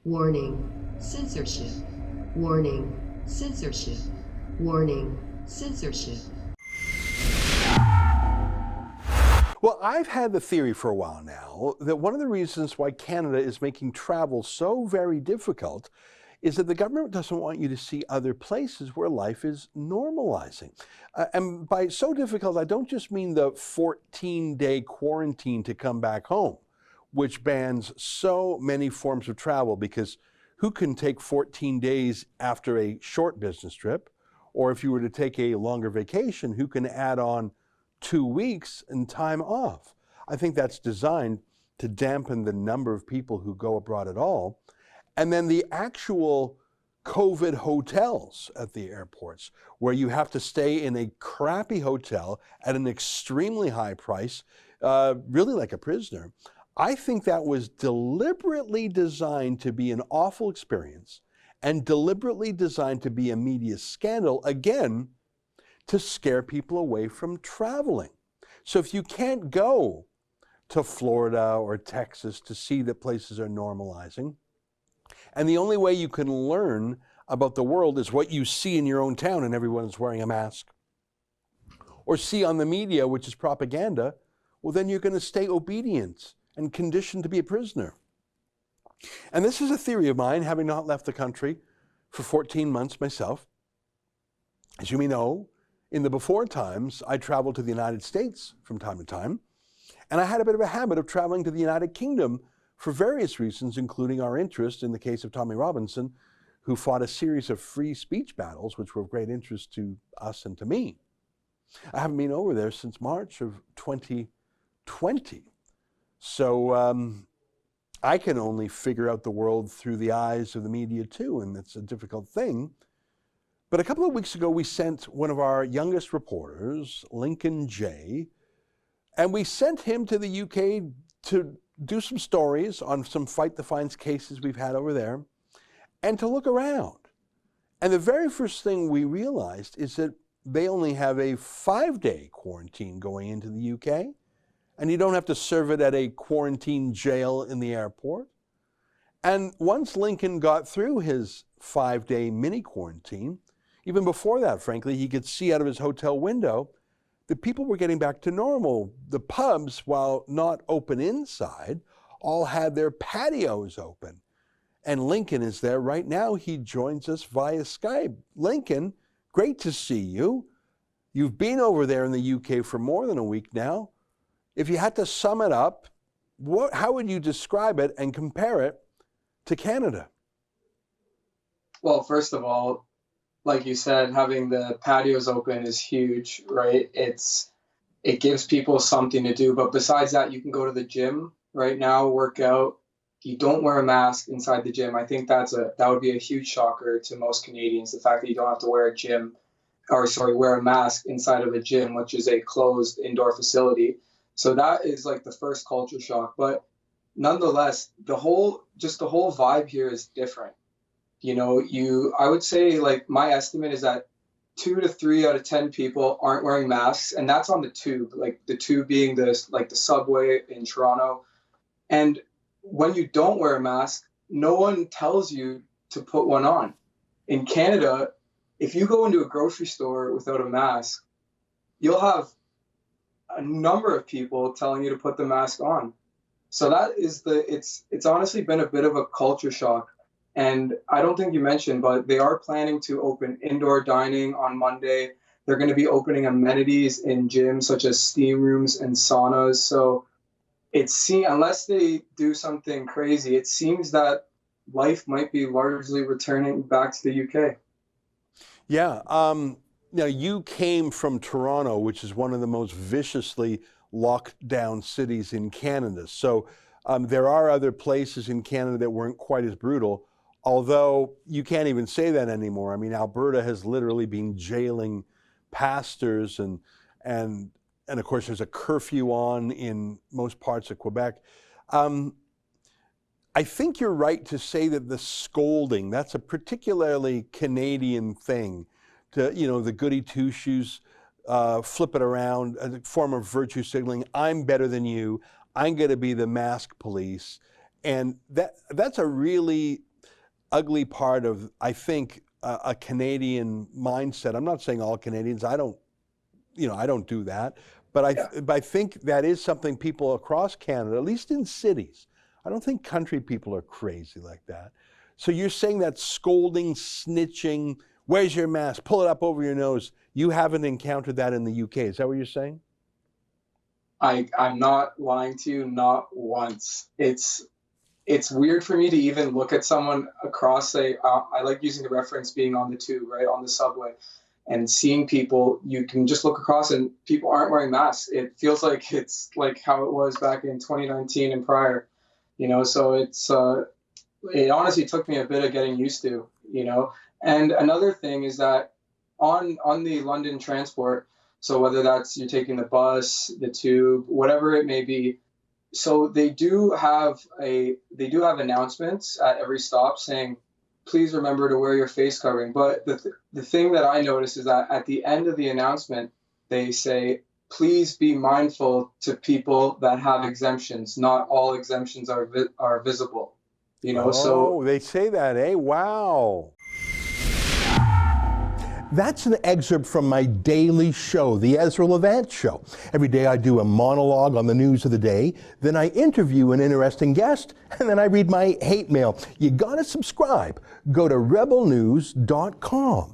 Warning, censorship. Warning, censorship. Warning, censorship. Well, I've had the theory for a while now that one of the reasons why Canada is making travel so very difficult is that the government doesn't want you to see other places where life is normalizing. And by so difficult, I don't just mean the 14-day quarantine to come back home, which bans so many forms of travel, because who can take 14 days after a short business trip? Or if you were to take a longer vacation, who can add on 2 weeks and time off? I think that's designed to dampen the number of people who go abroad at all. And then the actual COVID hotels at the airports, where you have to stay in a crappy hotel at an extremely high price, really like a prisoner. I think that was deliberately designed to be an awful experience and deliberately designed to be a media scandal, again, to scare people away from traveling. So if you can't go to Florida or Texas to see that places are normalizing, and the only way you can learn about the world is what you see in your own town and everyone is wearing a mask, or see on the media, which is propaganda, well, then you're going to stay obedient and conditioned to be a prisoner. And this is a theory of mine, having not left the country for 14 months myself. As you may know, in the before times, I traveled to the United States from time to time, and I had a bit of a habit of traveling to the United Kingdom for various reasons, including our interest in the case of Tommy Robinson, who fought a series of free speech battles, which were of great interest to us and to me. I haven't been over there since March of 2020. So I can only figure out the world through the eyes of the media too, and it's a difficult thing. But a couple of weeks ago, we sent one of our youngest reporters, Lincoln J., and we sent him to the UK to do some stories on some fight the fines cases we've had over there, and to look around. And the very first thing we realized is that they only have a 5-day quarantine going into the UK, and you don't have to serve it at a quarantine jail in the airport. And once Lincoln got through his 5-day mini quarantine, even before that, frankly, he could see out of his hotel window that people were getting back to normal. The pubs, while not open inside, all had their patios open. And Lincoln is there right now. He joins us via Skype. Lincoln, great to see you. You've been over there in the UK for more than a week now. If you had to sum it up, how would you describe it and compare it to Canada? Well, first of all, like you said, having the patios open is huge, right? It gives people something to do. But besides that, you can go to the gym right now, work out. You don't wear a mask inside the gym. I think that would be a huge shocker to most Canadians, the fact that you don't have to wear a mask inside of a gym, which is a closed indoor facility. So that is like the first culture shock. But nonetheless, the whole vibe here is different. I would say, like, my estimate is that 2 to 3 out of 10 people aren't wearing masks, and that's on the tube, like the tube being the subway in Toronto. And when you don't wear a mask, no one tells you to put one on. In Canada, if you go into a grocery store without a mask, you'll have a number of people telling you to put the mask on. So that is it's honestly been a bit of a culture shock. And I don't think you mentioned, but they are planning to open indoor dining on Monday. They're going to be opening amenities in gyms such as steam rooms and saunas. So unless they do something crazy, it seems that life might be largely returning back to the UK. Yeah. Now, you came from Toronto, which is one of the most viciously locked down cities in Canada. So there are other places in Canada that weren't quite as brutal, although you can't even say that anymore. I mean, Alberta has literally been jailing pastors, and of course there's a curfew on in most parts of Quebec. I think you're right to say that the scolding, that's a particularly Canadian thing. The goody two-shoes, flip it around, a form of virtue signaling. I'm better than you. I'm going to be the mask police. And that's a really ugly part of, I think, a Canadian mindset. I'm not saying all Canadians. I don't do that. But I think that is something people across Canada, at least in cities. I don't think country people are crazy like that. So you're saying that scolding, snitching, where's your mask? Pull it up over your nose. You haven't encountered that in the UK. Is that what you're saying? I'm not lying to you, not once. It's weird for me to even look at someone across, say, I like using the reference being on the tube, right, on the subway, and seeing people. You can just look across and people aren't wearing masks. It feels like it's like how it was back in 2019 and prior, so it honestly took me a bit of getting used to, And another thing is that on the London transport, so whether that's you're taking the bus, the tube, whatever it may be, so they do have announcements at every stop saying, please remember to wear your face covering. But the thing that I noticed is that at the end of the announcement, they say, please be mindful to people that have exemptions. Not all exemptions are visible. So they say that, eh? Wow. That's an excerpt from my daily show, The Ezra Levant Show. Every day I do a monologue on the news of the day, then I interview an interesting guest, and then I read my hate mail. You gotta subscribe. Go to rebelnews.com.